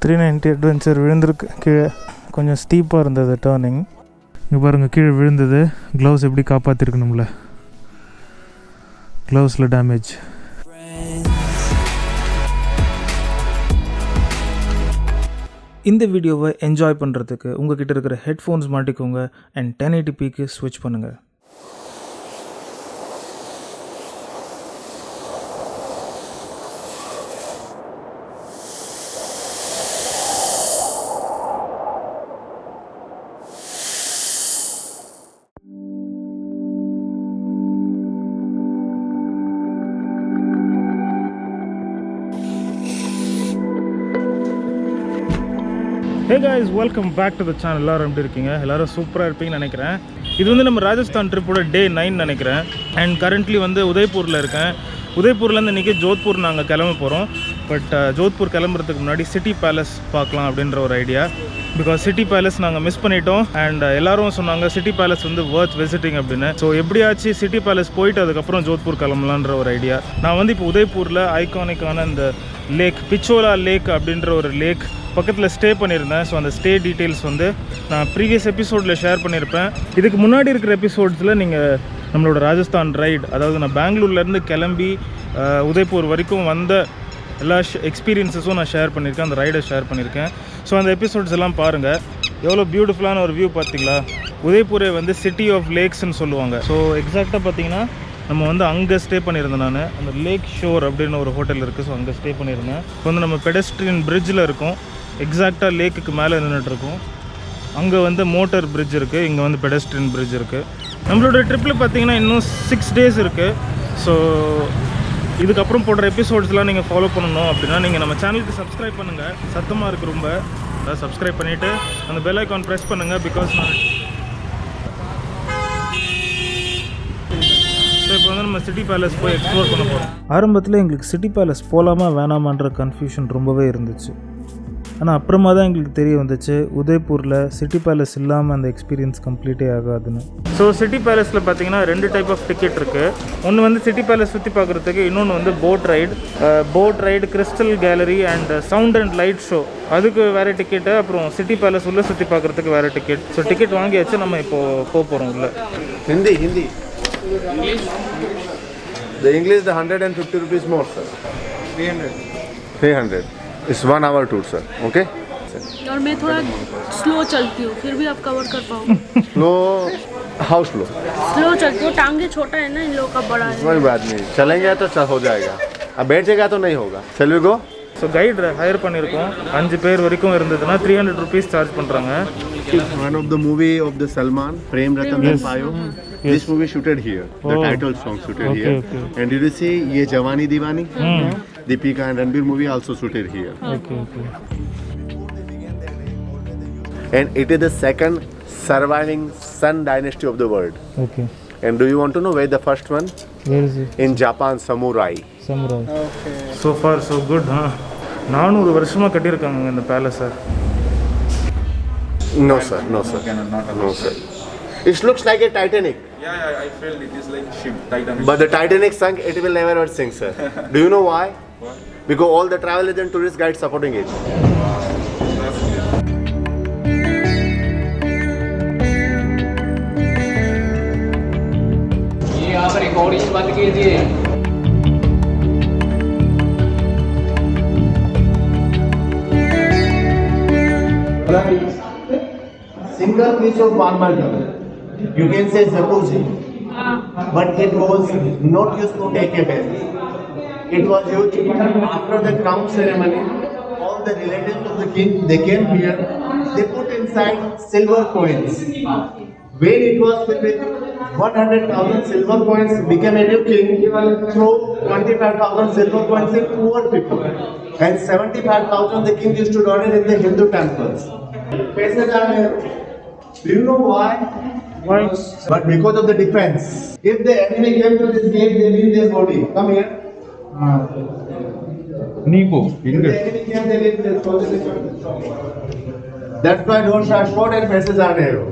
390 adventure விழுந்திருக்கு கீழே. கொஞ்சம் ஸ்டீப்பாக இருந்தது டேர்னிங். இங்கே பாருங்கள், கீழே விழுந்தது. க்ளவுஸ் எப்படி காப்பாற்றிருக்கு நம்மளை. க்ளவுஸில் டேமேஜ். இந்த வீடியோவை என்ஜாய் பண்ணுறதுக்கு உங்கள்கிட்ட இருக்கிற ஹெட்ஃபோன்ஸ் மாட்டிக்கோங்க அண்ட் 1080pக்கு ஸ்விட்ச் பண்ணுங்கள். ஹே guys, welcome back to the channel. எல்லாரும் எப்படி இருக்கீங்க? எல்லாரும் சூப்பராக இருப்பீங்கன்னு நினைக்கிறேன். இது வந்து நம்ம ராஜஸ்தான் ட்ரிப்போட டே 9 நினைக்கிறேன். அண்ட் கரண்ட்லி வந்து உதய்பூரில் இருக்கேன். உதய்பூர்லேருந்து இன்றைக்கி ஜோத்பூர் நாங்கள் கிளம்ப போகிறோம். பட் ஜோத்பூர் கிளம்புறதுக்கு முன்னாடி சிட்டி பேலஸ் பார்க்கலாம் அப்படின்ற ஒரு ஐடியா. பிகாஸ் சிட்டி பேலஸ் நாங்கள் மிஸ் பண்ணிட்டோம். அண்ட் எல்லாரும் சொன்னாங்க சிட்டி பேலஸ் வந்து வர்த் விசிட்டிங் அப்படின்னு. ஸோ எப்படியாச்சும் சிட்டி பேலஸ் போயிட்டு அதுக்கப்புறம் ஜோத்பூர் கிளம்பலான்ற ஒரு ஐடியா. நான் வந்து இப்போ உதய்பூரில் ஐகானிக்கான இந்த லேக் பிச்சோலா லேக் அப்படின்ற ஒரு லேக் பக்கத்தில் ஸ்டே பண்ணியிருந்தேன். ஸோ அந்த ஸ்டே டீட்டெயில்ஸ் வந்து நான் ப்ரீவியஸ் எபிசோடில் ஷேர் பண்ணியிருப்பேன். இதுக்கு முன்னாடி இருக்கிற எபிசோட்ஸில் நீங்கள் நம்மளோட ராஜஸ்தான் ரைட், அதாவது நான் பெங்களூர்லேருந்து கிளம்பி உதய்பூர் வரைக்கும் வந்த எல்லா எக்ஸ்பீரியன்ஸஸும் நான் ஷேர் பண்ணியிருக்கேன். அந்த ரைடை ஷேர் பண்ணியிருக்கேன். ஸோ அந்த எபிசோட்ஸ் எல்லாம் பாருங்கள். எவ்வளோ பியூட்டிஃபுல்லான ஒரு வியூ பார்த்தீங்களா. உதய்பூரை வந்து சிட்டி ஆஃப் லேக்ஸ்ன்னு சொல்லுவாங்க. ஸோ எக்ஸாக்டாக பார்த்தீங்கன்னா நம்ம வந்து அங்கே ஸ்டே பண்ணியிருந்தேன். நான் அந்த லேக் ஷோர் அப்படின்னு ஒரு ஹோட்டல் இருக்குது. ஸோ அங்கே ஸ்டே பண்ணியிருந்தேன். இப்போ வந்து நம்ம பெடஸ்ட்ரியன் பிரிட்ஜில் இருக்கோம். எக்ஸாக்டாக லேக்குக்கு மேலே நின்றுட்டுருக்கோம். அங்கே வந்து மோட்டர் பிரிட்ஜ் இருக்குது, இங்கே வந்து பெடஸ்ட்ரியன் பிரிட்ஜ் இருக்குது. நம்மளோட ட்ரிப்பில் பார்த்தீங்கன்னா இன்னும் 6 days இருக்குது. ஸோ இதுக்கப்புறம் போடுற எபிசோட்ஸ்லாம் நீங்கள் ஃபாலோ பண்ணணும் அப்படின்னா நீங்கள் நம்ம சேனலுக்கு சப்ஸ்கிரைப் பண்ணுங்கள். சத்தமாக இருக்குது ரொம்ப. அதாவது சப்ஸ்கிரைப் பண்ணிவிட்டு அந்த பெல் ஐக்கான் ப்ரெஸ் பண்ணுங்கள். பிகாஸ் நான் இப்போ வந்து நம்ம சிட்டி பேலஸ் போய் எக்ஸ்ப்ளோர் பண்ண போகிறோம். ஆரம்பத்தில் எங்களுக்கு சிட்டி பேலஸ் போகலாமா வேணாமான்ற கன்ஃபியூஷன் ரொம்பவே இருந்துச்சு. ஆனால் அப்புறமா தான் எங்களுக்கு தெரிய வந்துச்சு உதய்பூரில் சிட்டி பேலஸ் இல்லாமல் அந்த எக்ஸ்பீரியன்ஸ் கம்ப்ளீட்டே ஆகாதுன்னு. ஸோ சிட்டி பேலஸில் பார்த்தீங்கன்னா 2 டைப் ஆஃப் டிக்கெட் இருக்குது. ஒன்று வந்து சிட்டி பேலஸ் சுற்றி பார்க்குறதுக்கு, இன்னொன்று வந்து boat ride, crystal gallery and sound and light show, அதுக்கு வேறு டிக்கெட்டு. அப்புறம் சிட்டி பேலஸ் உள்ளே சுற்றி பார்க்குறதுக்கு வேறு டிக்கெட். ஸோ டிக்கெட் வாங்கியாச்சு. நம்ம இப்போது போக போகிறோம் உள்ள. Hindi. The English, the 150 rupees more, sir. 300. It's 1 hour tour, sir. Okay? और मैं थोड़ा स्लो चलती हूँ, फिर भी आप कवर कर पाओगे? Slow? How slow? स्लो चलती हूँ, टांगे छोटा है ना इन लोगों का, बड़ा है. कोई बात नहीं, चलेंगे तो हो जाएगा. अब बैठेगा तो नहीं होगा. Shall we go? So guide higher பண்ணியிருக்கோம். 5 பேர் வரைக்கும் இருந்ததுன்னா 300 rupees சார்ஜ் பண்ணுறாங்க. One of the movie of the Salman, Prem Ratan and Payo. This movie shooted here. The title song shooted here. Okay. And did you see Ye Jawani Diwani? Deepika and Ranbir movie also shooted here. Okay. And it is the second surviving Sun dynasty of the world. Okay. And do you want to know where the first one? Where is it? In Japan, Samurai. Okay. So far so good, huh? 400 வருஷமாக கட்டியிருக்காங்க இந்த பேலஸை. No sir. No sir. It looks like a Titanic. Yeah, I felt it is like ship, Titanic. But the Titanic sunk, it will never ever sink, sir. Do you know why? Because all the travel agent, tourist guides supporting it. ये आप recording बंद कीजिए. Single piece of marble, you can say jacuzzi, but it was not used to take a bath. It was used after the crown ceremony. All the relatives of the king, they came here, they put inside silver coins. When it was filled with 100,000 silver coins, became a new king, throw 25,000 silver coins in poor people. And 75,000 the king used to donate in the Hindu temples. Do you know why? Why? But because of the defense. If the enemy came to this gate, they leave their body. Come here. Nico. If the enemy came, they leave their body. That's why doors are short and faces are narrow.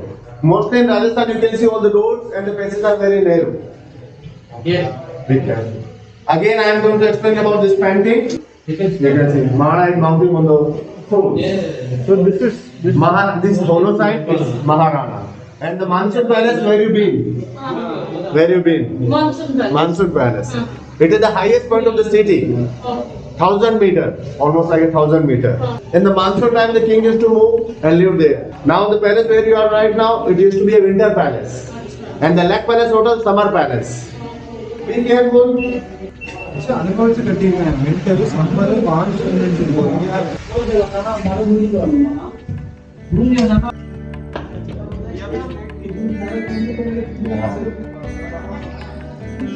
Mostly in Rajasthan, you can see all the doors and the faces are very narrow. Yes. Big time. Again, I am going to explain about this painting. You can see Mara is mounting on the throne. So this hollow side is Maharana. And the Monsoon Palace, where you been? Where you been? Monsoon Palace. It is the highest point of the city. 1,000 meter, almost like 1,000 meter. In the monsoon time, the king used to move and live there. Now the palace where you are right now, it used to be a winter palace. And the Lake Palace Hotel, summer palace. Be careful.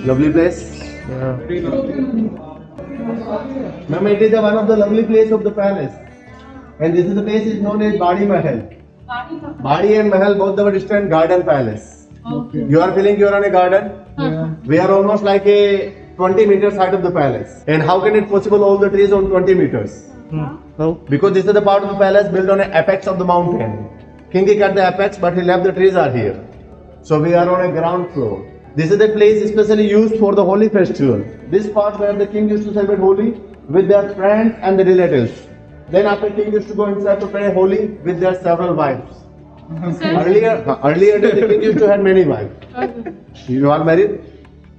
Lovely place. Ma'am, it is one of the lovely place of the palace. And this is the place is known as Badi Mahal. Badi and Mahal both the distant garden palace. Okay. You are feeling you are on a garden? We are almost like a 20 meters height of the palace. And how can it possible all the trees on 20 meters? How? Because this is the part of the palace built on the apex of the mountain. King he cut the apex but he left the trees are here. So we are on a ground floor. This is the place especially used for the Holi festival. This part where the king used to celebrate Holi with their friends and the relatives. Then after king used to go inside to play Holi with their several wives. Earlier days the king used to have many wives. You are married?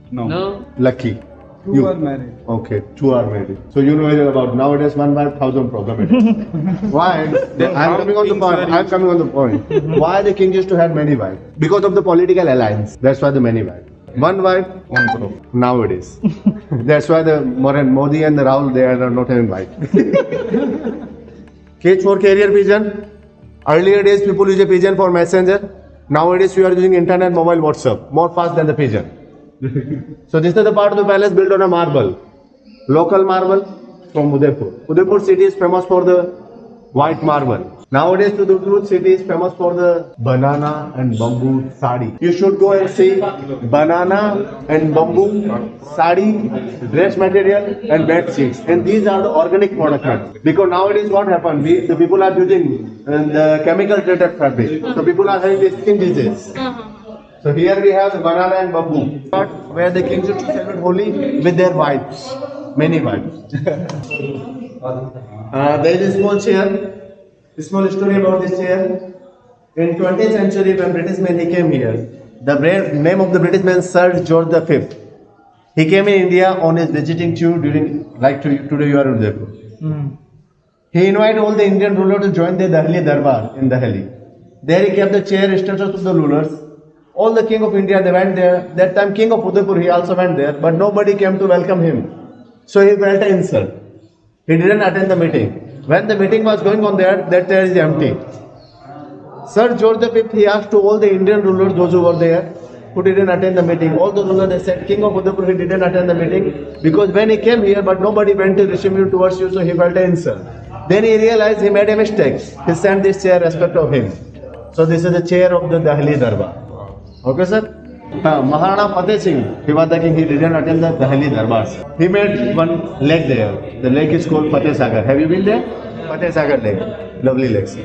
No. Lucky. Two are married. Okay, 2 are married. So you know very about nowadays 1 wife 1,000 problem it is. Why? I'm coming on the point. I'm coming on the point. Why the king used to have many wives? Because of the political alliance. That's why the many wives. 1 wife, 1 crore. Nowadays. That's why the Modi and the Rahul they are not having wife. Cage for carrier pigeon. Earlier days people use a pigeon for messenger. Nowadays we are using internet, mobile, WhatsApp. More fast than the pigeon. So this is the part of the palace built on a marble. Local marble from Udaipur. Udaipur city is famous for the white marble. Nowadays Udaipur city is famous for the banana and bamboo sari. You should go and see banana and bamboo sari, dress material and bed sheets. And these are the organic products. Because nowadays what happened? The people are using the chemical treated fabric. So people are having the skin disease. So here we have the banana and bamboo, where the king used to celebrate Holi with their wives, many wives. There is a small chair. A small story about this chair. In 20th century, when British man he came here, the name of the British man Sir George V. He came in India on his visiting tour during today you are in Jaipur. He invited all the Indian rulers to join the Delhi Darbar in Delhi. There he kept the chair statues of the rulers. All the king of India, they went there. That time king of Udaipur, he also went there. But nobody came to welcome him. So he felt an insult. He didn't attend the meeting. When the meeting was going on there, that chair is empty. Sir George V, he asked to all the Indian rulers, those who were there, who didn't attend the meeting. All the rulers, they said, King of Udaipur, he didn't attend the meeting. Because when he came here, but nobody went to receive you towards you, so he felt an insult. Then he realized he made a mistake. He sent this chair respect of him. So this is the chair of the Delhi Darbar. Okay, sir? Maharana Fateh Singh, he was the king, he didn't attend the Delhi Darbar. He made one lake there. The lake is called Fateh Sagar. Have you been there? Fateh Sagar lake. Lovely lake, sir.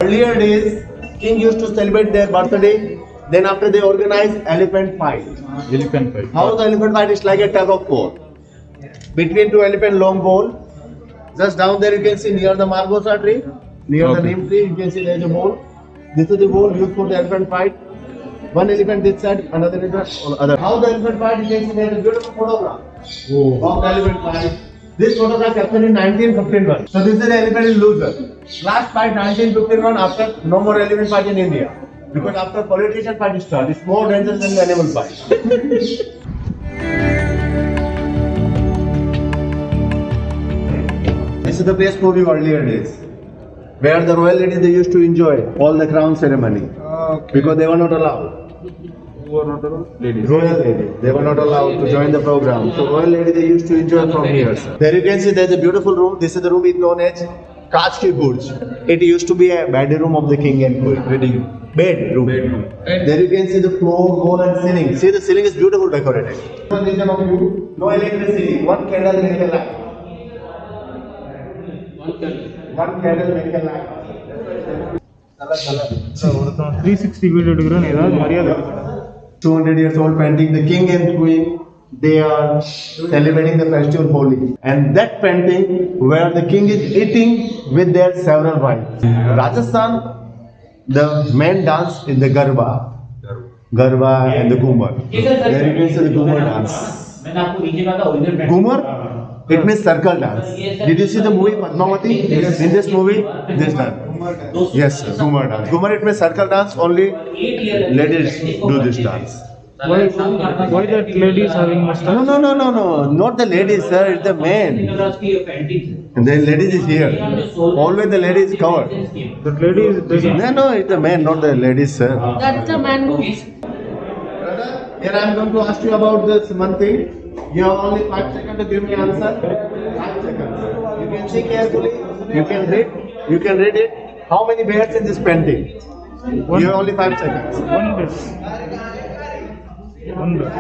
Earlier days, king used to celebrate their birthday. Then after they organized elephant fight. Elephant fight. How the elephant fight is like a tug of war. Between 2 elephant long pole. Just down there you can see near the margosa tree, near the neem tree, you can see there is a bowl. This is the bowl used for the elephant fight. One elephant this side, another elephant on the other. How the elephant fight, you can see there is a beautiful photograph of the elephant fight. This photograph captured in 1951. So this is the elephant is loser. Last fight 1951 after no more elephant fight in India. Because after politician fight start, it's more dangerous than the animal fight. This is the place for you earlier days, where the royal ladies they used to enjoy all the crown ceremony, because they were not allowed. Who are not allowed? Ladies. Royal ladies, they were not allowed to join the program. So royal ladies they used to enjoy from here. There you can see there is a beautiful room. This is the room is known as Kaj Ki Burj. It used to be a bedroom of the king and queen. Bedroom. There you can see the floor, wall and ceiling. See the ceiling is beautiful decorated. One reason of you, no electricity, one candle make a light. One candle make a light. ஒருத்தன் 360 video எடுக்கிறேன்னு ஏதாவது மரியாதை 200 years old painting, the king and queen they are celebrating the festival Holi. And that painting where the king is eating with their several wives. Rajasthan, the men dance in the Garba and the Ghumar. There you can see the Ghumar dance. Ghumar, it means circle dance. Did you see the movie Padmavati? In this movie, this dance. Yes, sir, Ghumar dance. Ghumar, it means circle dance. Only ladies do this dance. Why that lady is having mustache? No, not the ladies, sir. It's the men. And the ladies is here. Always the lady is covered. That lady is begging. No, it's the men, not the ladies, sir. That's the man who. Here I am going to ask you about this one thing. You have only 5 seconds to give me answer. 5 seconds. You can see carefully. You can read it. How many bears in this painting? You have only 5 seconds. One bear.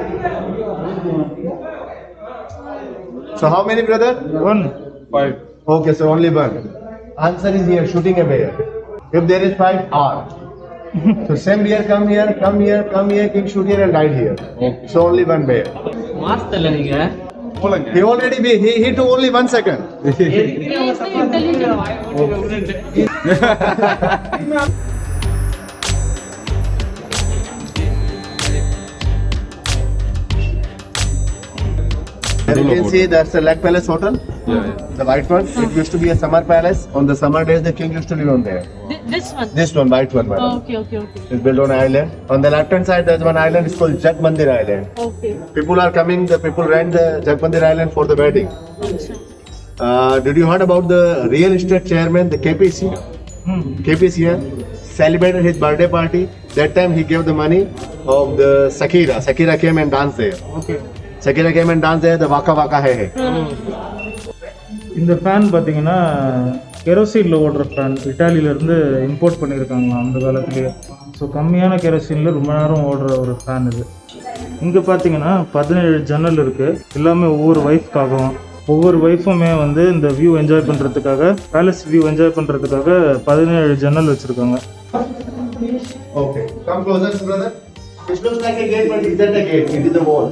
So how many, brother? 1. 5. Okay, so only one. Answer is here, shooting a bear. If there is 5 R. So same bear come here, king shoot here and died here. Okay. So only one bear. मस्त लगेगा He already he took only 1 second. You can see that's the Lake Palace Hotel. Yeah. The white one. It used to be a summer palace. On the summer days, the king used to live on there. This one. This one, white one, madam. Okay. It's built on an island. On the left hand side, there's one island. It's called Jagmandir Island. Okay. People are coming. The people rent the Jagmandir Island for the wedding. Did you heard about the real estate chairman, the KPC? KPC celebrated his birthday party. That time he gave the money of the Shakira. Shakira came and danced there. Okay. Shakira came and danced there. The Waka Waka hai. இந்த fan பார்த்தீங்கன்னா கெரோசினில் ஓடுற fan இட்டாலியிலேருந்து import பண்ணியிருக்காங்களாம் அந்த காலத்துலேயே. So கம்மியான கெரோசினில் ரொம்ப நேரம் ஓடுற ஒரு ஃபேன் இது. இங்கே பார்த்தீங்கன்னா 17 ஜன்னல் இருக்குது. எல்லாமே ஒவ்வொரு ஒய்ஃப்காகவும் ஒவ்வொரு ஒய்ஃபுமே வந்து இந்த வியூ என்ஜாய் பண்ணுறதுக்காக பேலஸ் வியூ என்ஜாய் பண்ணுறதுக்காக 17 ஜன்னல் வச்சுருக்காங்க. Okay. Come closer, brother. It looks like a gate, but is that a gate? It is a wall.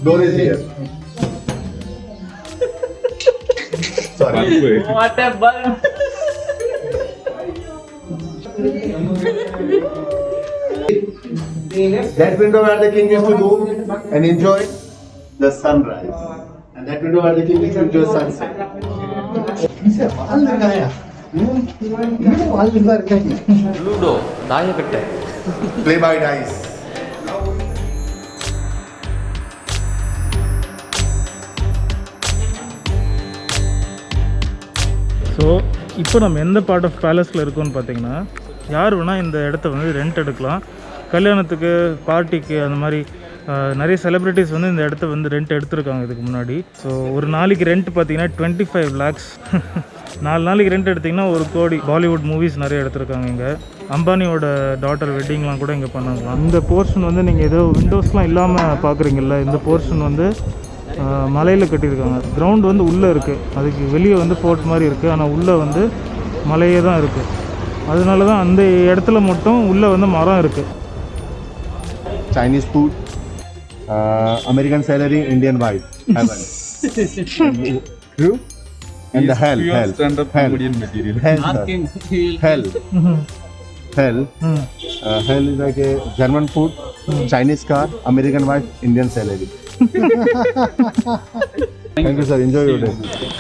Door is here. Sorry. what a bug That window where the king used to go and enjoy the sunrise. And that window where the king used to enjoy sunset. Ludo दायकट्टे Play by dice. So இப்போ நம்ம எந்த part of பேலஸில் இருக்கோம்னு பார்த்தீங்கன்னா யார் வேணால் இந்த இடத்த வந்து ரெண்ட் எடுக்கலாம். கல்யாணத்துக்கு பார்ட்டிக்கு அந்த மாதிரி நிறைய செலிப்ரிட்டிஸ் வந்து இந்த இடத்த வந்து ரெண்ட் எடுத்திருக்காங்க இதுக்கு முன்னாடி. ஸோ ஒரு நாளைக்கு ரெண்ட் பார்த்தீங்கன்னா 25 lakhs. 4 நாளைக்கு ரெண்ட் எடுத்திங்கன்னா 1 கோடி. பாலிவுட் மூவிஸ் நிறைய எடுத்திருக்காங்க இங்கே. அம்பானியோட டாட்டர் வெட்டிங்லாம் கூட இங்கே பண்ணலாம். இந்த போர்ஷன் வந்து நீங்கள் ஏதோ விண்டோஸ்லாம் இல்லாமல் பார்க்குறீங்கல்ல, இந்த போர்ஷன் வந்து மலையில் கட்டியிருக்காங்க. கிரவுண்ட் வந்து உள்ளே இருக்குது, அதுக்கு வெளியே வந்து ஃபோர்ட் மாதிரி இருக்குது, ஆனால் உள்ளே வந்து மலையே தான் இருக்குது. அதனால தான் அந்த இடத்துல மட்டும் உள்ளே வந்து மரம் இருக்குது. Chinese food, American salary, Indian wife, heaven. True? And the hell. Stand-up comedian material. Hell, sir. Hell. Hell. Hell is like a German food, Chinese car, American wife, Indian salary. Thank you, sir. Enjoy your day.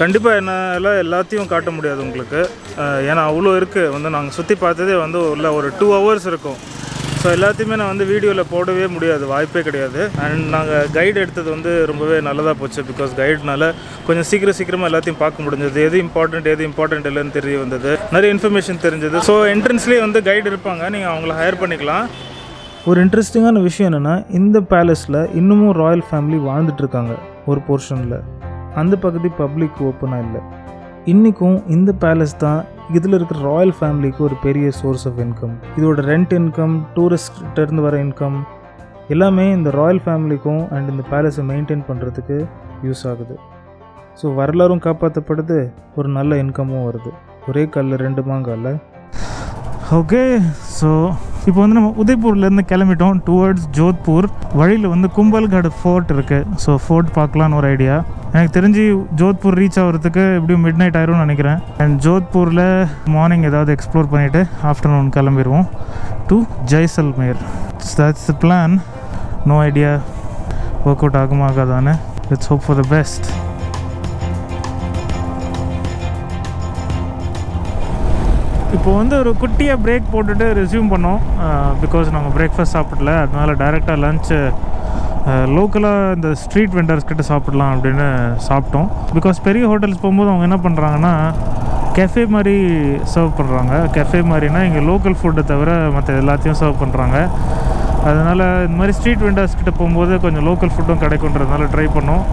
கண்டிப்பாக என்னால் எல்லாத்தையும் காட்ட முடியாது உங்களுக்கு, ஏன்னா அவ்வளோ இருக்குது. வந்து நாங்கள் சுற்றி பார்த்ததே வந்து ஒரு 2 hours இருக்கும். ஸோ எல்லாத்தையுமே நான் வந்து வீடியோவில் போடவே முடியாது, வாய்ப்பே கிடையாது. அண்ட் நாங்கள் கைடு எடுத்தது வந்து ரொம்பவே நல்லதாக போச்சு. பிகாஸ் கைடுனால கொஞ்சம் சீக்கிரமாக எல்லாத்தையும் பார்க்க முடிஞ்சது. எது இம்பார்ட்டண்ட் இல்லைன்னு தெரிய வந்தது, நிறைய இன்ஃபர்மேஷன் தெரிஞ்சது. ஸோ என்ட்ரன்ஸ்லேயே வந்து கைடு இருப்பாங்க, நீங்கள் அவங்கள ஹையர் பண்ணிக்கலாம். ஒரு இன்ட்ரெஸ்டிங்கான விஷயம் என்னென்னா, இந்த பேலஸில் இன்னமும் ராயல் ஃபேமிலி வாழ்ந்துட்டுருக்காங்க ஒரு போர்ஷனில். அந்த பகுதி பப்ளிக் ஓப்பனாக இல்லை. இன்றைக்கும் இந்த பேலஸ் தான் இதில் இருக்கிற ராயல் ஃபேமிலிக்கு ஒரு பெரிய சோர்ஸ் ஆஃப் இன்கம். இதோட ரெண்ட் இன்கம், டூரிஸ்ட்கிட்டேருந்து வர இன்கம் எல்லாமே இந்த ராயல் ஃபேமிலிக்கும் அண்ட் இந்த பேலஸை மெயின்டைன் பண்ணுறதுக்கு யூஸ் ஆகுது. ஸோ வரலாறும் காப்பாற்றப்படுது, ஒரு நல்ல இன்கமும் வருது. ஒரே கல்லில் 2 மாங்காயில். ஓகே, ஸோ இப்போ வந்து நம்ம உதய்பூர்லேருந்து கிளம்பிட்டோம் டுவர்ட்ஸ் ஜோத்பூர். வழியில் வந்து கும்பல்கட் ஃபோர்ட் இருக்குது. ஸோ ஃபோர்ட் பார்க்கலான்னு ஒரு ஐடியா. எனக்கு தெரிஞ்சு ஜோத்பூர் ரீச் ஆகிறதுக்கு எப்படியும் மிட் நைட் ஆயிரும்னு நினைக்கிறேன். அண்ட் ஜோத்பூரில் மார்னிங் ஏதாவது எக்ஸ்ப்ளோர் பண்ணிவிட்டு ஆஃப்டர்நூன் கிளம்பிடுவோம் to Jaisalmer. That's the plan. No idea work out ஆகுமாகாதானே. Let's hope for the best. இப்போ வந்து ஒரு குட்டியாக பிரேக் போட்டுட்டு ரெஸ்யூம் பண்ணோம். பிகாஸ் நாங்கள் பிரேக்ஃபாஸ்ட் சாப்பிடல, அதனால டைரெக்டாக லஞ்சு லோக்கலாக இந்த ஸ்ட்ரீட் வெண்டர்ஸ் கிட்ட சாப்பிடலாம் அப்படின்னு சாப்பிட்டோம். பிகாஸ் பெரிய ஹோட்டல்ஸ் போகும்போது அவங்க என்ன பண்ணுறாங்கன்னா கெஃபே மாதிரி சர்வ் பண்ணுறாங்க. கெஃபே மாதிரினா இங்கே லோக்கல் ஃபுட்டை தவிர மற்ற எல்லாத்தையும் சர்வ் பண்ணுறாங்க. அதனால் இந்த மாதிரி ஸ்ட்ரீட் வெண்டர்ஸ் கிட்ட போகும்போது கொஞ்சம் லோக்கல் ஃபுட்டும் கிடைக்குன்றதுனால ட்ரை பண்ணோம்.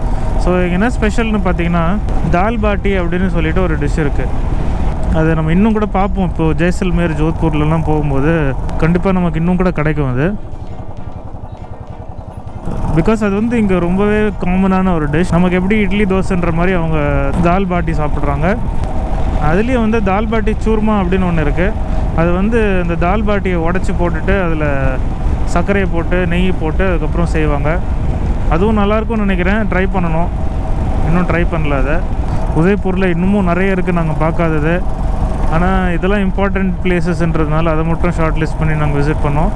ஸோ இங்கே என்ன ஸ்பெஷல்னு பார்த்தீங்கன்னா தால் பாட்டி அப்படின்னு சொல்லிட்டு ஒரு டிஷ் இருக்குது. அதை நம்ம இன்னும் கூட பார்ப்போம். இப்போது ஜெய்சல்மேர் ஜோத்பூர்லலாம் போகும்போது கண்டிப்பாக நமக்கு இன்னும் கூட கிடைக்கும் அது. பிகாஸ் அது வந்து இங்கே ரொம்பவே காமனான ஒரு டிஷ். நமக்கு எப்படி இட்லி தோசைன்ற மாதிரி அவங்க தால் பாட்டி சாப்பிட்றாங்க. அதுலேயும் வந்து தால் பாட்டி சூர்மா அப்படின்னு ஒன்று இருக்குது. அது வந்து இந்த தால் பாட்டியை உடச்சி போட்டுட்டு அதில் சர்க்கரையை போட்டு நெய் போட்டு அதுக்கப்புறம் செய்வாங்க. அதுவும் நல்லாயிருக்கும்னு நினைக்கிறேன். ட்ரை பண்ணணும். இன்னும் ட்ரை பண்ணல. அதை உதய்பூரில் இன்னமும் நிறைய இருக்குது நாங்கள் பார்க்காதது. ஆனால் இதெல்லாம் இம்பார்ட்டண்ட் பிளேசஸ்ன்றதுனால அதை மட்டும் ஷார்ட் லிஸ்ட் பண்ணி நாங்கள் விசிட் பண்ணோம்.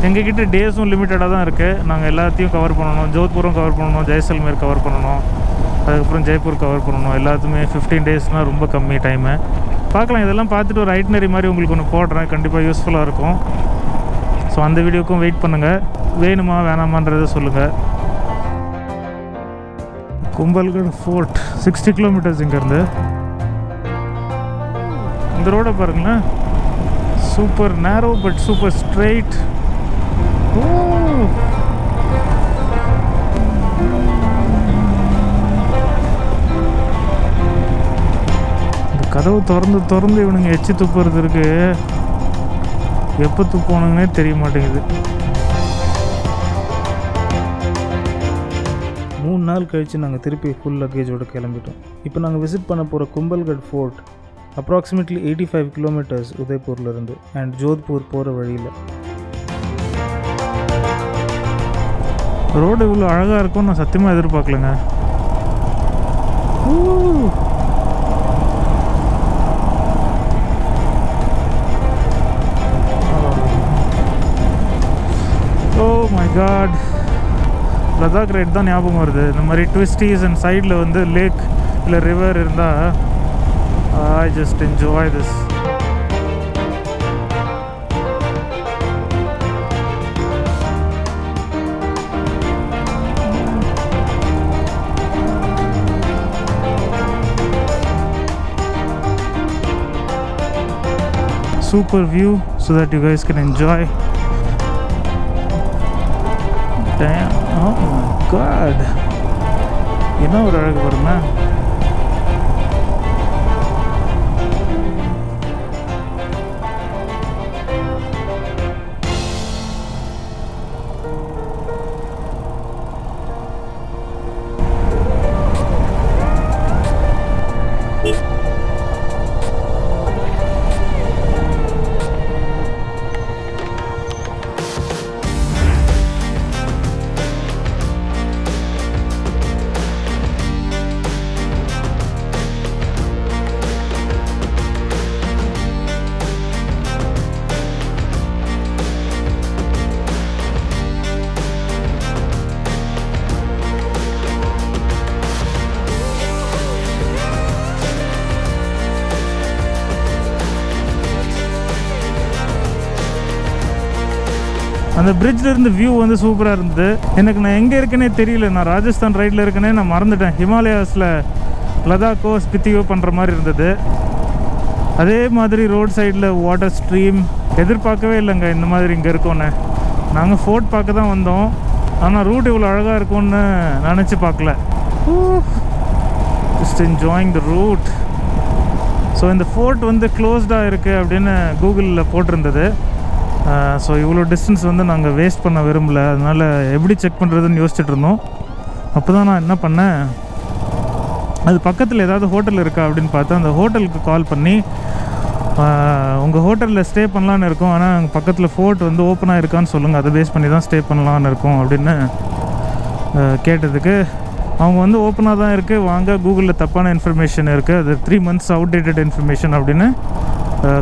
எங்ககிட்ட டேஸும் லிமிட்டடாக தான் இருக்குது. நாங்கள் எல்லாத்தையும் கவர் பண்ணணும். ஜோத்பூரும் கவர் பண்ணணும், ஜெய்சல்மேர் கவர் பண்ணணும், அதுக்கப்புறம் ஜெய்ப்பூர் கவர் பண்ணணும். எல்லாத்துமே 15 டேஸ்னால் ரொம்ப கம்மி டைமு. பார்க்கலாம். இதெல்லாம் பார்த்துட்டு ஒரு ஐட்னரி மாதிரி உங்களுக்கு ஒன்று போடுறேன். கண்டிப்பாக யூஸ்ஃபுல்லாக இருக்கும். ஸோ அந்த வீடியோக்கும் வெயிட் பண்ணுங்கள். வேணுமா வேணாமான்றதை சொல்லுங்கள். கும்பல்கர் ஃபோர்ட் 60 கிலோமீட்டர்ஸ் இங்கேருந்து. இந்த ரோடை பாருங்களேன். சூப்பர் நேரோ பட் சூப்பர் ஸ்ட்ரெயிட். இந்த கதவு திறந்து இவனுங்க எச்சி துப்புறது இருக்கு. எப்போ துப்புவானுங்கன்னே தெரிய மாட்டேங்குது. 3 நாள் கழித்து நாங்கள் திருப்பி ஃபுல் லக்கேஜோடு கிளம்பிட்டோம். இப்போ நாங்கள் விசிட் பண்ண போகிற கும்பல்கட் ஃபோர்ட் அப்ராக்சிமேட்லி 85 கிலோமீட்டர்ஸ் உதய்பூர்லேருந்து அண்ட் ஜோத்பூர் போகிற வழியில். ரோடு இவ்வளோ அழகாக இருக்கும்னு நான் சத்தியமாக எதிர்பார்க்கலங்க. Oh my God, Ladakh ride தான் ஞாபகம் வருது. இந்த மாதிரி ட்விஸ்டீஸ் அண்ட் சைடில் வந்து லேக் இல்லை ரிவர் இருந்தால் I just enjoy this. Super view so that you guys can enjoy. Damn, oh my god, என்ன ஒரு அழகு பாருங்க. அந்த பிரிட்ஜில் இருந்து வியூ வந்து சூப்பராக இருந்தது. எனக்கு நான் எங்கே இருக்கேனே தெரியல. நான் ராஜஸ்தான் ரைடில் இருக்கேனே நான் மறந்துட்டேன். ஹிமாலயாஸில் லடாக்கோ ஸ்பித்தியோ பண்ணுற மாதிரி இருந்தது. அதே மாதிரி ரோட் சைடில் வாட்டர் ஸ்ட்ரீம். எதிர்பார்க்கவே இல்லைங்க இந்த மாதிரி இங்கே இருக்கோன்னு. நாங்கள் ஃபோர்ட் பார்க்க தான் வந்தோம். ஆனால் ரூட் இவ்வளோ அழகாக இருக்கும்னு நினச்சி பார்க்கல. Just enjoying the route. So இந்த ஃபோர்ட் வந்து க்ளோஸ்டாக இருக்குது அப்படின்னு கூகுளில் போட்டிருந்தது. ஸோ இவ்வளோ டிஸ்டன்ஸ் வந்து நாங்கள் வேஸ்ட் பண்ண விரும்பல. அதனால் எப்படி செக் பண்ணுறதுன்னு யோசிச்சுட்டு இருந்தோம். அப்போ தான் நான் என்ன பண்ணேன், அது பக்கத்தில் ஏதாவது ஹோட்டல் இருக்கா அப்படின்னு பார்த்தா அந்த ஹோட்டலுக்கு கால் பண்ணி உங்கள் ஹோட்டலில் ஸ்டே பண்ணலான்னு இருக்கோம், ஆனால் அங்கே பக்கத்தில் ஃபோர்ட் வந்து ஓப்பனாக இருக்கான்னு சொல்லுங்கள், அதை பேஸ் பண்ணி தான் ஸ்டே பண்ணலான்னு இருக்கோம் அப்படின்னு கேட்டதுக்கு அவங்க வந்து ஓப்பனாக தான் இருக்குது, வாங்க கூகுளில் தப்பான இன்ஃபர்மேஷன் இருக்குது, அது 3 months அவுடேட்டட் இன்ஃபர்மேஷன் அப்படின்னு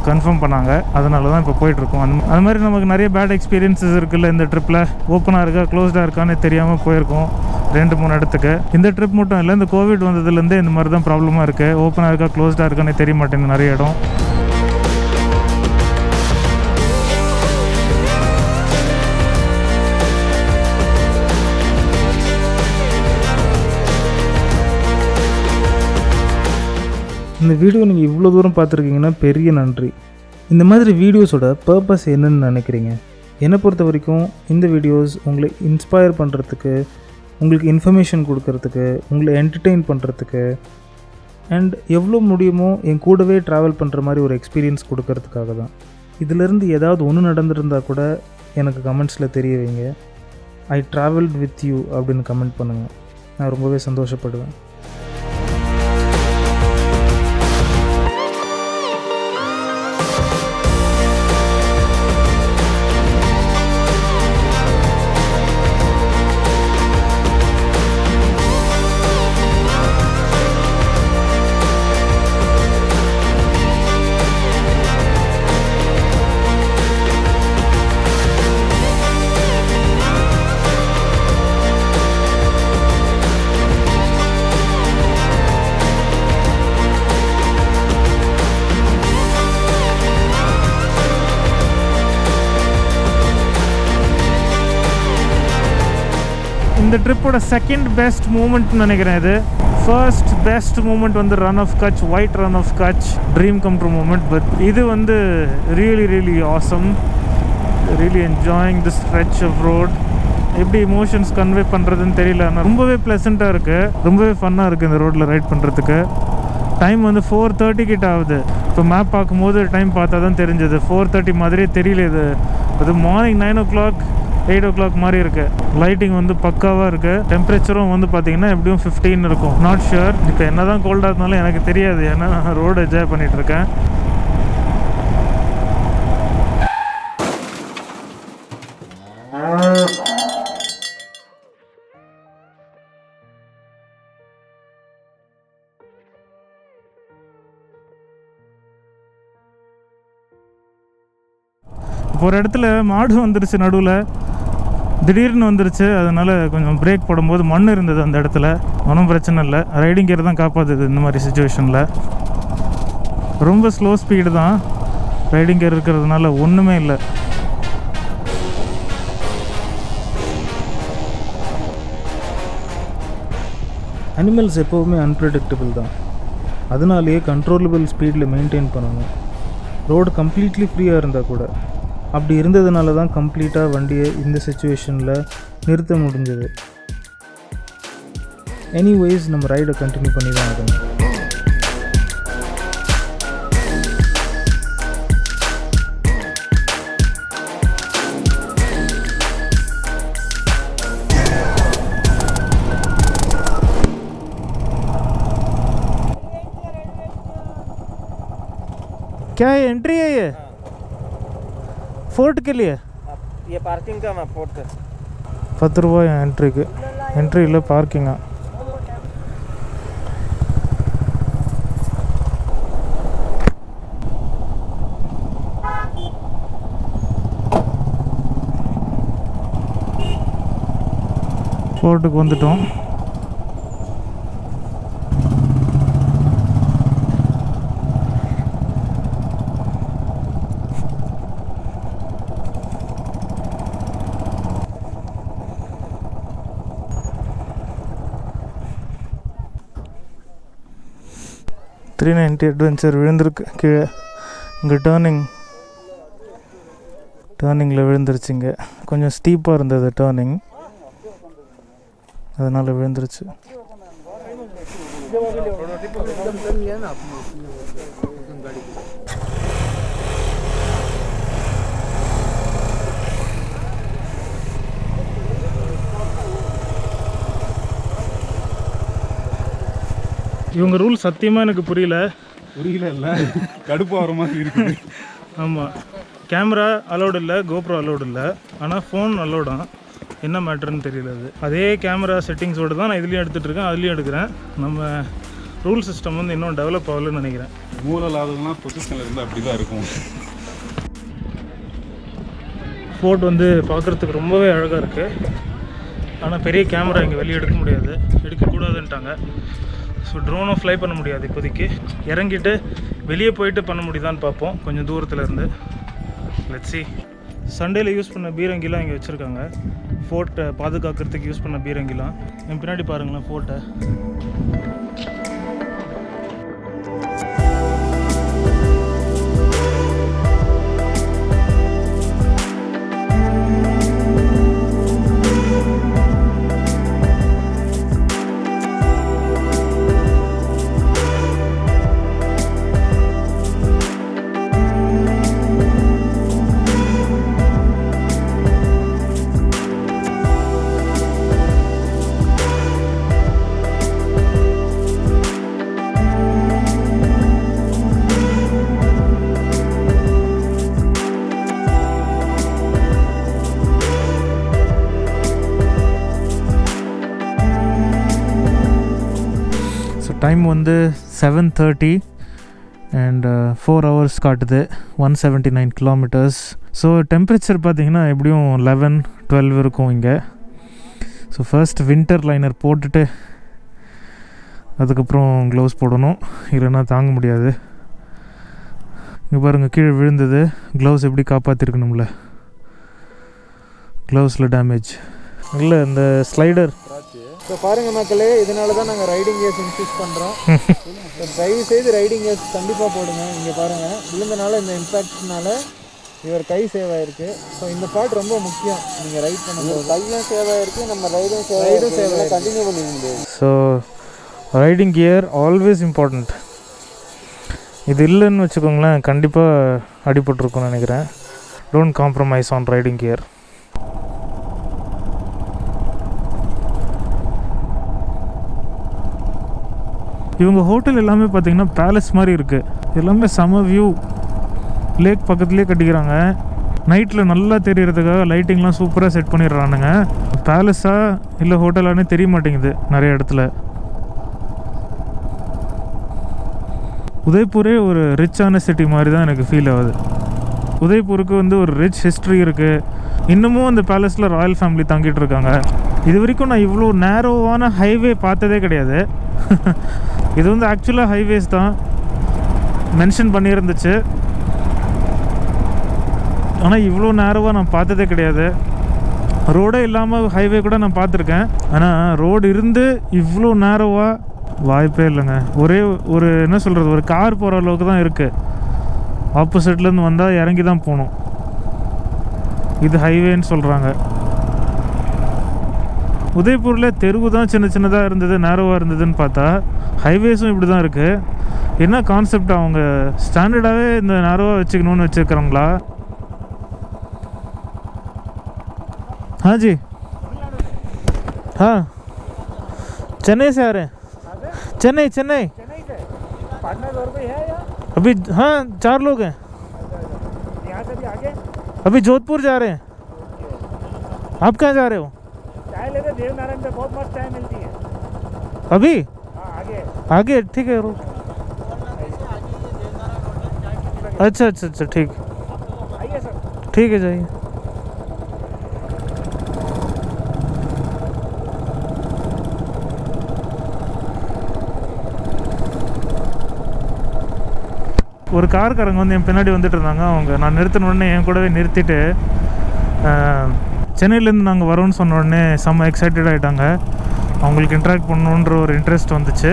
கன்ஃபார்ம் பண்ணாங்க. அதனால தான் இப்போ போயிட்டுருக்கோம். அது மாதிரி நமக்கு நிறைய பேட் எக்ஸ்பீரியன்ஸஸ் இருக்குல்ல இந்த ட்ரிப்பில். ஓப்பனாக இருக்கா க்ளோஸ்டாக இருக்கான்னு தெரியாமல் போயிருக்கோம் 2-3 இடத்துக்கு. இந்த ட்ரிப் மட்டும் இல்லை, இந்த கோவிட் வந்ததுலேருந்தே இந்த மாதிரி தான் ப்ராப்ளமாக இருக்குது. ஓப்பனாக இருக்கா க்ளோஸ்டாக இருக்கான்னு தெரிய மாட்டேங்குது நிறைய இடம். இந்த வீடியோ நீங்கள் இவ்வளோ தூரம் பார்த்துருக்கீங்கன்னா பெரிய நன்றி. இந்த மாதிரி வீடியோஸோட பர்பஸ் என்னன்னு நினைக்கிறீங்க? என்னை பொறுத்த வரைக்கும் இந்த வீடியோஸ் உங்களை இன்ஸ்பயர் பண்ணுறதுக்கு, உங்களுக்கு இன்ஃபர்மேஷன் கொடுக்கறதுக்கு, உங்களை என்டர்டெயின் பண்ணுறதுக்கு, அண்ட் எவ்வளோ முடியுமோ என் கூடவே ட்ராவல் பண்ணுற மாதிரி ஒரு எக்ஸ்பீரியன்ஸ் கொடுக்கறதுக்காக தான். இதிலேருந்து ஏதாவது ஒன்று நடந்திருந்தால் கூட எனக்கு கமெண்ட்ஸில் தெரிய வைங்க. ஐ ட்ராவல்ட் வித் யூ அப்படின்னு கமெண்ட் பண்ணுங்கள், நான் ரொம்பவே சந்தோஷப்படுவேன். இந்த ட்ரிப்போட செகண்ட் பெஸ்ட் மூமெண்ட்னு நினைக்கிறேன் இது. ஃபர்ஸ்ட் பெஸ்ட் மூமெண்ட் வந்து Rann of Kutch, white Rann of Kutch, dream come true moment. But இது வந்து really awesome, really enjoying the stretch of road. எப்படி இமோஷன்ஸ் கன்வே பண்ணுறதுன்னு தெரியல, ஆனால் ரொம்பவே ப்ளசண்ட்டாக இருக்குது, ரொம்பவே ஃபன்னாக இருக்குது இந்த ரோட்டில் ரைட் பண்ணுறதுக்கு. டைம் வந்து 4:30 கிட்ட ஆகுது. இப்போ மேப் பார்க்கும்போது டைம் பார்த்தா தான் தெரிஞ்சது, 4:30 மாதிரியே தெரியல. இது மார்னிங் 9 o'clock 8 o'clock மாதிரி இருக்குது. லைட்டிங் வந்து பக்காவாக இருக்குது. டெம்பரேச்சரும் வந்து பார்த்திங்கன்னா எப்படியும் 15 இருக்கும், நாட் ஷுர். இப்போ என்ன தான் கோல்டாக இருந்தாலும் எனக்கு தெரியாது, ஏன்னா நான் ரோடு என்ஜாய் பண்ணிகிட்ருக்கேன். இப்போ ஒரு இடத்துல மாடு வந்துருச்சு, நடுவில் திடீர்னு வந்துருச்சு. அதனால் கொஞ்சம் பிரேக் போடும்போது மண் இருந்தது அந்த இடத்துல. ஒன்றும் பிரச்சனை இல்லை, ரைடிங் கியர் தான் காப்பாற்றுது இந்த மாதிரி சுச்சுவேஷனில். ரொம்ப ஸ்லோ ஸ்பீடு தான், ரைடிங் கியர் இருக்கிறதுனால ஒன்றுமே இல்லை. அனிமல்ஸ் எப்போவுமே அன்பிரடிக்டபிள் தான், அதனாலேயே கண்ட்ரோலபிள் ஸ்பீடில் மெயின்டைன் பண்ணணும். ரோடு கம்ப்ளீட்லி ஃப்ரீயாக இருந்தால் கூட. அப்படி இருந்ததுனால தான் கம்ப்ளீட்டாக வண்டியை இந்த சிச்சுவேஷனில் நிறுத்த முடிஞ்சது. எனிவேஸ் நம்ம ரைடை கண்டினியூ பண்ணி தான் ஆகணும். क्या है, एंट्री है ये फोर्ट के लिए? ये पार्किंग का ना फोर्ट का 10 ரூபாய் என்ட்ரிக்கு. என்ட்ரி இல்லை, பார்க்கிங்கா. ஃபோர்ட்டுக்கு வந்துட்டோம். $390 அட்வென்ச்சர் விழுந்திருக்கு கீழே. இங்கே டேர்னிங்கில் விழுந்துருச்சுங்க. கொஞ்சம் ஸ்டீப்பாக இருந்தது டேர்னிங், அதனால் விழுந்துருச்சு. இவங்க ரூல் சத்தியமாக எனக்கு புரியல இல்லை கடுப்பு வர மாதிரி இருக்குது. ஆமாம், கேமரா அலோடு இல்லை, கோப்ரோ அலோடு இல்லை, ஆனால் ஃபோன் அலோடான். என்ன மேட்டர்னு தெரியல. அது அதே கேமரா செட்டிங்ஸோடு தான் நான் இதுலேயும் எடுத்துகிட்ருக்கேன், அதுலேயும் எடுக்கிறேன். நம்ம ரூல் சிஸ்டம் வந்து இன்னும் டெவலப் ஆகலன்னு நினைக்கிறேன். மூலலாதெல்லாம் பொசிஷனில் இருந்தால் அப்படி தான் இருக்கும். ஃபோர்ட் வந்து பார்க்குறதுக்கு ரொம்பவே அழகாக இருக்குது. ஆனால் பெரிய கேமரா இங்கே வெளியே எடுக்க முடியாது, எடுக்கக்கூடாதுன்ட்டாங்க. ஸோ ட்ரோனும் ஃப்ளை பண்ண முடியாது இப்போதைக்கு. இறங்கிட்டு வெளியே போயிட்டு பண்ண முடியுதான்னு பார்ப்போம் கொஞ்சம் தூரத்தில் இருந்து. Let's see. சண்டேயில் யூஸ் பண்ண பீரங்கிலாம் இங்கே வச்சுருக்காங்க. ஃபோர்ட்டை பாதுகாக்கிறதுக்கு யூஸ் பண்ண பீரங்கிலாம். என் பின்னாடி பாருங்களேன் ஃபோர்ட்டை. டைம் வந்து 7:30 அண்ட் 4 hours காட்டுது, 179 kilometers. ஸோ டெம்பரேச்சர் பார்த்திங்கன்னா எப்படியும் 11-12 இருக்கும் இங்கே. ஸோ ஃபர்ஸ்ட் வின்டர் லைனர் போட்டுட்டு அதுக்கப்புறம் க்ளவுஸ் போடணும், இல்லைன்னா தாங்க முடியாது. இங்கே பாருங்கள் கீழே விழுந்தது, க்ளவுஸ் எப்படி காப்பாற்றிருக்கணும்ல, க்ளவுஸில் டேமேஜ் இல்லை. இந்த ஸ்லைடர் ஸோ பாருங்கள் மக்களே, இதனால தான் நாங்கள் ரைடிங் கியர்ஸ் இன்க்ரீஸ் பண்ணுறோம். தயவு செய்து ரைடிங் கியர்ஸ் கண்டிப்பாக போடுங்க. இங்கே பாருங்கள் விழுந்தனால இந்த இம்பேக்ட்னால இவர் கை சேவ் ஆகிருக்கு. ஸோ இந்த பார்ட் ரொம்ப முக்கியம். நீங்கள் ரைட் பண்ணும்போது கையும் சேவ் ஆகிருக்கு, நம்ம ரைடும் சேவ் கண்டினியூ பண்ணிக்க முடியாது. So riding gear always important. இது இல்லைன்னு வச்சுக்கோங்களேன், கண்டிப்பாக அடிபட்டிருக்கும்னு நினைக்கிறேன். Don't compromise on riding gear. இவங்க ஹோட்டல் எல்லாமே பார்த்திங்கன்னா பேலஸ் மாதிரி இருக்குது. எல்லாமே செம வியூ, லேக் பக்கத்துலேயே கட்டிக்கிறாங்க. நைட்டில் நல்லா தெரியறதுக்காக லைட்டிங்லாம் சூப்பராக செட் பண்ணிடுறானுங்க. பேலஸாக இல்லை ஹோட்டலானே தெரிய மாட்டேங்குது நிறைய இடத்துல. உதய்பூரே ஒரு ரிச்சான சிட்டி மாதிரி தான் எனக்கு ஃபீல் ஆகுது. உதய்பூருக்கு வந்து ஒரு ரிச் ஹிஸ்ட்ரி இருக்குது. இன்னமும் அந்த பேலஸில் ராயல் ஃபேமிலி தங்கிட்டு இருக்காங்க. இது வரைக்கும் நான் இவ்வளோ நேரோவான ஹைவே பார்த்ததே கிடையாது. இது வந்து ஆக்சுவலாக ஹைவேஸ் தான் மென்ஷன் பண்ணியிருந்துச்சு, ஆனால் இவ்வளோ நேரோவாக நான் பார்த்ததே கிடையாது. ரோடே இல்லாமல் ஹைவே கூட நான் பார்த்துருக்கேன், ஆனால் ரோடு இருந்து இவ்வளோ நேரோவாக வாய்ப்பே இல்லைங்க. ஒரே ஒரு என்ன சொல்கிறது, ஒரு கார் போகிற அளவுக்கு தான் இருக்குது. ஆப்போசிட்லேருந்து வந்தால் இறங்கி தான் போகணும். இது ஹைவேன்னு சொல்கிறாங்க. உதய்பூரில் தெருவு தான் சின்ன சின்னதாக இருந்தது, நேரோவாக இருந்ததுன்னு பார்த்தா ஹைவேஸும் இப்படி தான் இருக்குது. என்ன கான்செப்ட், அவங்க ஸ்டாண்டர்டாகவே இந்த நேரோவாக வச்சுக்கணும்னு வச்சுருக்கிறவங்களா? हाँ जी, हाँ चेन्नई से आ रहे हैं. चेन्नई चेन्नई अभी, हाँ 4 लोग हैं. यहाँ से भी आगे अभी जोधपुर जा रहे हैं. आप कहाँ जा रहे हो? चाय लेते देवनारायण पे बहुत मस्त चाय मिलती है. अभी हाँ आगे आगे ठीक है, रुक. अच्छा अच्छा अच्छा ठीक, आइए सर. ठीक है जाइए. ஒரு கார்காரங்க வந்து என் பின்னாடி வந்துட்டு இருந்தாங்க. அவங்க நான் நிறுத்தின உடனே என் கூடவே நிறுத்திட்டு சென்னையிலேருந்து நாங்கள் வரோன்னு சொன்ன உடனே செம்ம எக்ஸைட்டட் ஆகிட்டாங்க. அவங்களுக்கு இன்ட்ராக்ட் பண்ணணுன்ற ஒரு இன்ட்ரெஸ்ட் வந்துச்சு.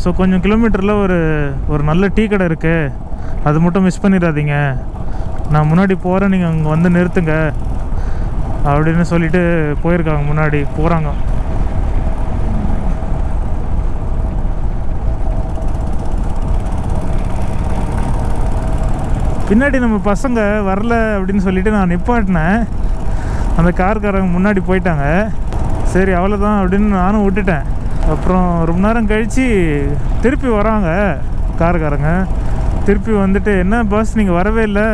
ஸோ கொஞ்சம் கிலோமீட்டரில் ஒரு நல்ல டீ கடை இருக்குது, அது மட்டும் மிஸ் பண்ணிடாதீங்க, நான் முன்னாடி போகிறேன், நீங்கள் அங்கே வந்து நிறுத்துங்க அப்படின்னு சொல்லிட்டு போயிருக்காங்க. முன்னாடி போகிறாங்க. பின்னாடி நம்ம பசங்க வரல அப்படின்னு சொல்லிட்டு நான் நிப்பாட்டினேன். அந்த கார்காரங்க முன்னாடி போயிட்டாங்க. சரி அவ்வளோதான் அப்படின்னு நானும் விட்டுட்டேன். அப்புறம் ரொம்ப நேரம் கழித்து திருப்பி வராங்க காருக்காரங்க. திருப்பி வந்துட்டு, என்ன பாஸ் நீங்கள் வரவே இல்லை,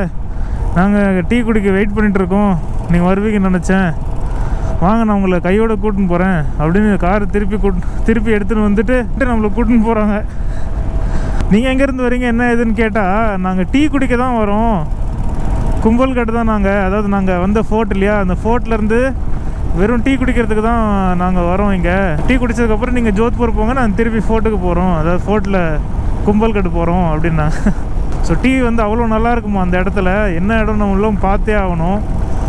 நாங்கள் டீ குடிக்க வெயிட் பண்ணிகிட்ருக்கோம், நீங்கள் வருவீங்கன்னு நினச்சேன், வாங்க நான் உங்களை கையோடு கூட்டின்னு போகிறேன் அப்படின்னு கார் திருப்பி எடுத்துகிட்டு வந்துட்டு நம்மளை கூட்டின்னு போகிறாங்க. நீங்கள் எங்கேருந்து வரீங்க என்ன ஏதுன்னு கேட்டால், நாங்கள் டீ குடிக்க தான் வரோம், கும்பல்கட்டு தான் நாங்கள், அதாவது நாங்கள் வந்த ஃபோர்ட் இல்லையா, அந்த ஃபோர்ட்லேருந்து வெறும் டீ குடிக்கிறதுக்கு தான் நாங்கள் வரோம். இங்கே டீ குடித்ததுக்கப்புறம் நீங்கள் ஜோத்பூர் போங்க, நாங்கள் திருப்பி ஃபோர்ட்டுக்கு போகிறோம், அதாவது ஃபோர்ட்டில் கும்பல்கட்டு போகிறோம் அப்படின்னா. ஸோ டீ வந்து அவ்வளோ நல்லா இருக்குமா அந்த இடத்துல. என்ன இடம் நம்மளும் பார்த்தே ஆகணும்.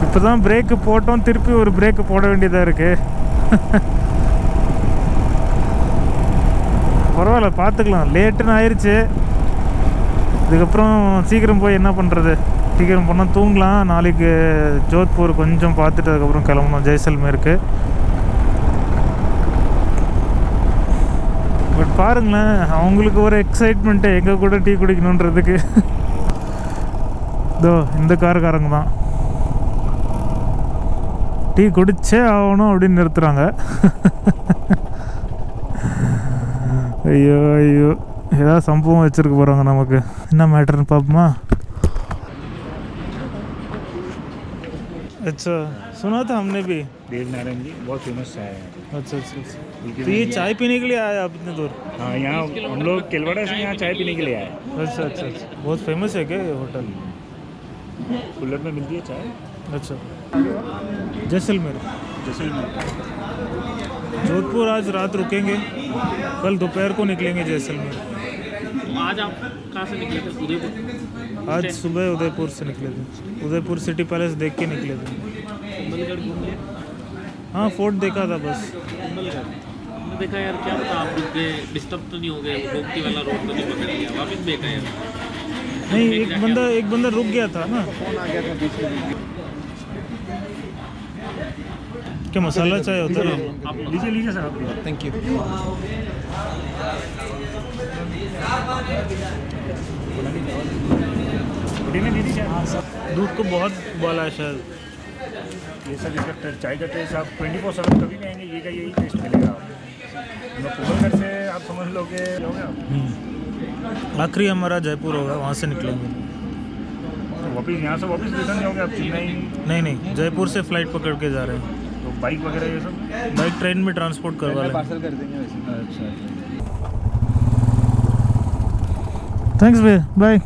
இப்போ தான் பிரேக்கு போட்டோம், திருப்பி ஒரு பிரேக்கு போட வேண்டியதாக இருக்குது. பரவாயில்ல, பார்த்துக்கலாம், லேட்டுன்னு ஆயிடுச்சு. இதுக்கப்புறம் சீக்கிரம் போய் என்ன பண்ணுறது, சீக்கிரம் போனால் தூங்கலாம். நாளைக்கு ஜோத்பூர் கொஞ்சம் பார்த்துட்டு அதுக்கப்புறம் கிளம்பணும் ஜெய்சல்மேருக்கு. பட் பாருங்களேன், அவங்களுக்கு ஒரு எக்ஸைட்மெண்ட்டு எங்கள் கூட டீ குடிக்கணுன்றதுக்கு. இதோ இந்த காருக்காரங்க தான் டீ குடிச்சே ஆகணும் அப்படின்னு நிறுத்துகிறாங்க. ஐயோ ஐயோ, ஏதாவது சம்பவம் வச்சுருக்க போகிறாங்க நமக்கு. என்ன மேட்டர்னு பார்ப்போமா? अच्छा, सुना था हमने भी। देव नारायण जी बहुत फेमस चाय है। अच्छा अच्छा, तो ये चाय पीने के लिए आए आप इतने दूर? हाँ, यहाँ हम लोग केलवाड़ा से यहाँ चाय पीने के लिए आए। अच्छा अच्छा अच्छा, बहुत फेमस है क्या ये होटल? कूलर में मिलती है चाय। अच्छा, जैसलमेर। जोधपुर आज रात रुकेंगे, कल दोपहर को निकलेंगे जैसलमेर। आज आप कहाँ से निकले थे? उदयपुर? आज सुबह उदयपुर से निकले थे, उदयपुर सिटी पैलेस देख के निकले थे। कुंभलगढ़ घूम लिया? हाँ, फोर्ट देखा था बस। कुंभलगढ़ हमने देखा यार, क्या पता आप रुक गए, डिस्टर्ब तो नहीं हो गए, गोमती वाला रोड तो नहीं पकड़ लिया, वापस देखा यार? नहीं, एक बंदा रुक गया था ना। क्या मसाला चाय होता है? लीजिए लीजिए सर, आप थैंक यू। दीदी चाय। दूध को बहुत उबाला है शायद। ये सब इसका चाय का टेस्ट आप 24/7 कभी भी आएंगे, ये का यही टेस्ट मिलेगा आपको। कुंभलगढ़ से आप समझ लोगे आप। आखिरी हमारा जयपुर होगा, वहाँ से निकलेंगे। तो वापस यहाँ से वापस रिटर्न जाओगे आप चेन्नई? नहीं, जयपुर से फ्लाइट पकड़ के जा रहे हैं। तो बाइक वगैरह ये सब? बाइक ट्रेन में ट्रांसपोर्ट करवा लेंगे। पार्सल कर देंगे वैसे। अच्छा, थैंक्स भैया, बाय।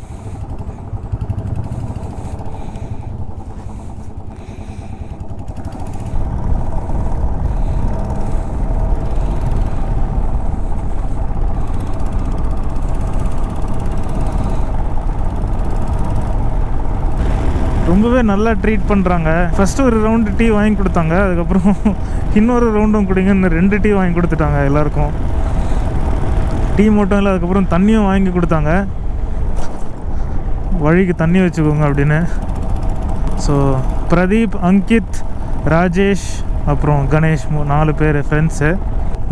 ரொம்பவே நல்லா ட்ரீட் பண்ணுறாங்க. ஃபஸ்ட்டு ஒரு ரவுண்டு டீ வாங்கி கொடுத்தாங்க, அதுக்கப்புறம் இன்னொரு ரவுண்டும் குடிங்கன்னு 2 டீ வாங்கி கொடுத்துட்டாங்க எல்லாருக்கும். டீ மட்டும் இல்லை, அதுக்கப்புறம் தண்ணியும் வாங்கி கொடுத்தாங்க, வழிக்கு தண்ணி வச்சுக்கோங்க அப்படின்னு. ஸோ பிரதீப், அங்கித், ராஜேஷ் அப்புறம் கணேஷ் 4 பேர் ஃப்ரெண்ட்ஸு.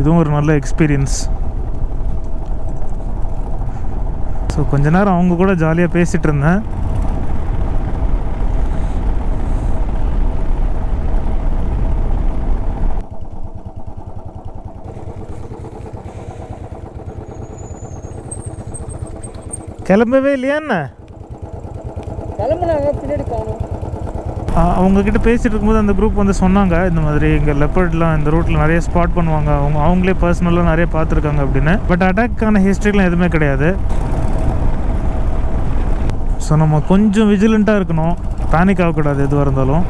இதுவும் ஒரு நல்ல எக்ஸ்பீரியன்ஸ். ஸோ கொஞ்ச நேரம் அவங்க கூட ஜாலியாக பேசிகிட்டு இருந்தேன். கிளம்பவே இல்லையா என்ன? கிளம்புனாங்க, பின்னாடி காணும். அவங்கக்கிட்ட பேசிகிட்டு இருக்கும்போது அந்த குரூப் வந்து சொன்னாங்க, இந்த மாதிரி இங்கே லெப்பர்ட்லாம் இந்த ரூட்டில் நிறைய ஸ்பாட் பண்ணுவாங்க, அவங்களே பர்சனலாக நிறைய பார்த்துருக்காங்க அப்படின்னு. பட் அட்டாக்கான ஹிஸ்ட்ரிலாம் எதுவுமே கிடையாது. ஸோ நம்ம கொஞ்சம் விஜிலண்ட்டாக இருக்கணும், பேனிக் ஆகக்கூடாது எதுவாக இருந்தாலும்,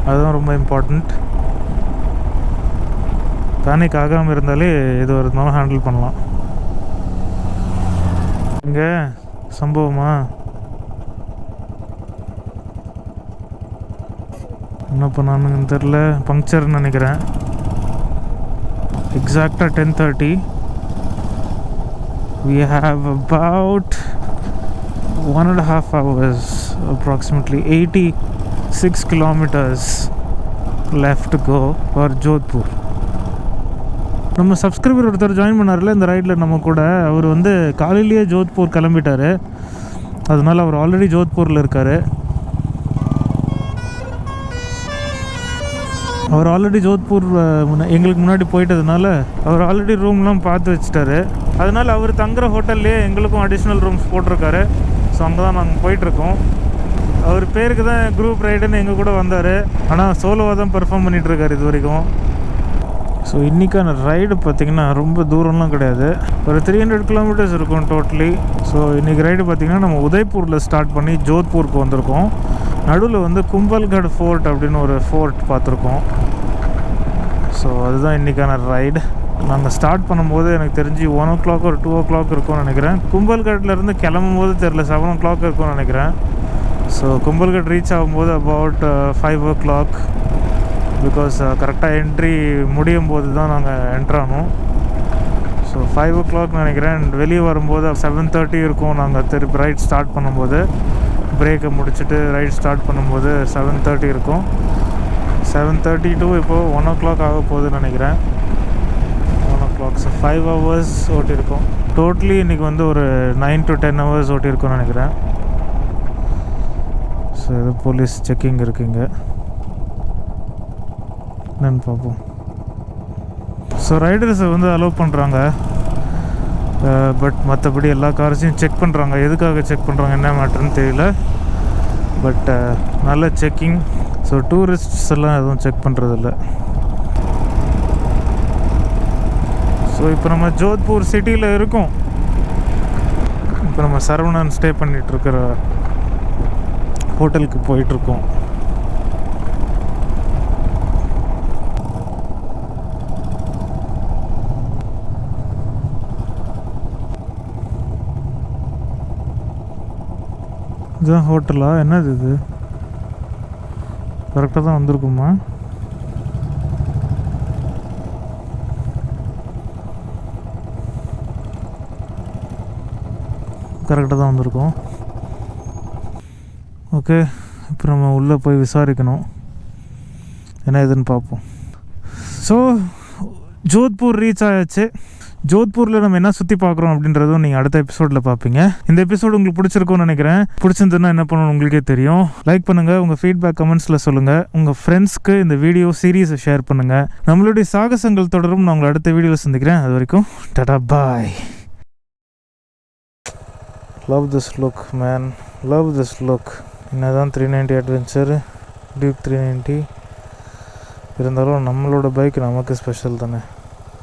அதுதான் ரொம்ப இம்பார்ட்டண்ட். பேனிக் ஆகாமல் இருந்தாலே எதுவாக இருந்தாலும் ஹேண்டில் பண்ணலாம். இங்கே சம்பவமா என்ன பண்ணானுங்கன்னு தெரில, பங்க்சர்னு நினைக்கிறேன். எக்ஸாக்டாக 10:30. we have about 1.5 hours, approximately 86 kilometers left to go for Jodhpur. நம்ம சப்ஸ்கிரைபர் ஒருத்தர் ஜாயின் பண்ணார்ல இந்த ரைடில் நம்ம கூட, அவர் வந்து காலையிலேயே ஜோத்பூர் கிளம்பிட்டார். அதனால அவர் ஆல்ரெடி ஜோத்பூரில் இருக்கார். அவர் ஆல்ரெடி ஜோத்பூர் எங்களுக்கு முன்னாடி போயிட்டதுனால அவர் ஆல்ரெடி ரூம்லாம் பார்த்து வச்சுட்டாரு. அதனால் அவர் தங்குற ஹோட்டல்லே எங்களுக்கும் அடிஷ்னல் ரூம்ஸ் போட்டிருக்காரு. ஸோ அங்கே தான் நாங்கள் போயிட்டுருக்கோம். அவர் பேருக்கு தான் குரூப் ரைடுன்னு எங்கள் கூட வந்தார். ஆனால் சோலோவாக தான் பெர்ஃபார்ம் பண்ணிகிட்ருக்காரு இது வரைக்கும். ஸோ இன்றைக்கான ரைடு பார்த்திங்கன்னா ரொம்ப தூரம்லாம் கிடையாது, ஒரு 300 கிலோமீட்டர்ஸ் இருக்கும் டோட்டலி. ஸோ இன்றைக்கி ரைடு பார்த்திங்கன்னா நம்ம உதய்பூரில் ஸ்டார்ட் பண்ணி ஜோத்பூருக்கு வந்திருக்கோம். நடுவில் வந்து கும்பல்கட் ஃபோர்ட் அப்படின்னு ஒரு ஃபோர்ட் பார்த்துருக்கோம். ஸோ அதுதான் இன்றைக்கான ரைடு. நாங்கள் ஸ்டார்ட் பண்ணும்போது எனக்கு தெரிஞ்சு 1 o'clock ஒரு 2 o'clock இருக்கும்னு நினைக்கிறேன். கும்பல்கட்லேருந்து கிளம்பும் போது தெரில 7 o'clock இருக்கும்னு நினைக்கிறேன். ஸோ கும்பல்கட் ரீச் ஆகும்போது அபவுட் 5 o'clock, பிகாஸ் கரெக்டாக என்ட்ரி முடியும் போது தான் நாங்கள் என்ட்ரானோம். ஸோ 5 o'clock நினைக்கிறேன். வெளியே வரும்போது 7:30 இருக்கும். நாங்கள் திருப்பி ரைட் ஸ்டார்ட் பண்ணும்போது பிரேக்கை முடிச்சுட்டு ரைட் ஸ்டார்ட் பண்ணும்போது 7:30 இருக்கும். 7:30 to இப்போது 1 o'clock ஆக போகுதுன்னு நினைக்கிறேன். 1 o'clock. So 5 hours ஓட்டியிருக்கோம். டோட்டலி இன்றைக்கி வந்து ஒரு 9 to 10 hours ஓட்டியிருக்கோம்னு நினைக்கிறேன். ஸோ இது போலீஸ் செக்கிங் இருக்குங்க, என்னன்னு பார்ப்போம். ஸோ ரைடர்ஸை வந்து அலோவ் பண்ணுறாங்க, பட் மற்றபடி எல்லா கார்ஸையும் செக் பண்ணுறாங்க. எதுக்காக செக் பண்ணுறாங்க என்ன மேட்டர்னு தெரியல, பட் நல்ல செக்கிங். ஸோ டூரிஸ்ட்ஸ் எல்லாம் எதுவும் செக் பண்ணுறதில்ல. ஸோ இப்போ நம்ம ஜோத்பூர் சிட்டியில் இருக்கோம். இப்போ நம்ம சரவணன் ஸ்டே பண்ணிகிட்ருக்கிற ஹோட்டலுக்கு போயிட்டுருக்கோம். இதுதான் ஹோட்டலா? என்னது இது? கரெக்டாக தான் வந்திருக்குமா? கரெக்டாக தான் வந்திருக்கோம். ஓகே, இப்போ நம்ம உள்ளே போய் விசாரிக்கணும் என்ன இதுன்னு பார்ப்போம். ஸோ ஜோத்பூர் ரீச் ஆயாச்சு. ஜோத்பூரில் நம்ம என்ன சுற்றி பார்க்குறோம் அப்படின்றதும் நீங்கள் அடுத்த எபிசோடில் பார்ப்பீங்க. இந்த எபிசோடு உங்களுக்கு பிடிச்சிருக்கும்னு நினைக்கிறேன். பிடிச்சிருந்ததுன்னா என்ன பண்ணணும் உங்களுக்கே தெரியும். லைக் பண்ணுங்கள், உங்கள் ஃபீட்பேக் கமெண்ட்ஸில் சொல்லுங்கள், உங்கள் ஃப்ரெண்ட்ஸ்க்கு இந்த வீடியோ சீரீஸை ஷேர் பண்ணுங்கள். நம்மளுடைய சாகசங்கள் தொடரும். நான் உங்களை அடுத்த வீடியோவில் சந்திக்கிறேன். அது வரைக்கும் tata bye. Love this look man, love this look. என்னதான் 390 அட்வென்ச்சர், டியூக் 390 இருந்தாலும் நம்மளோட பைக் நமக்கு ஸ்பெஷல் தானே.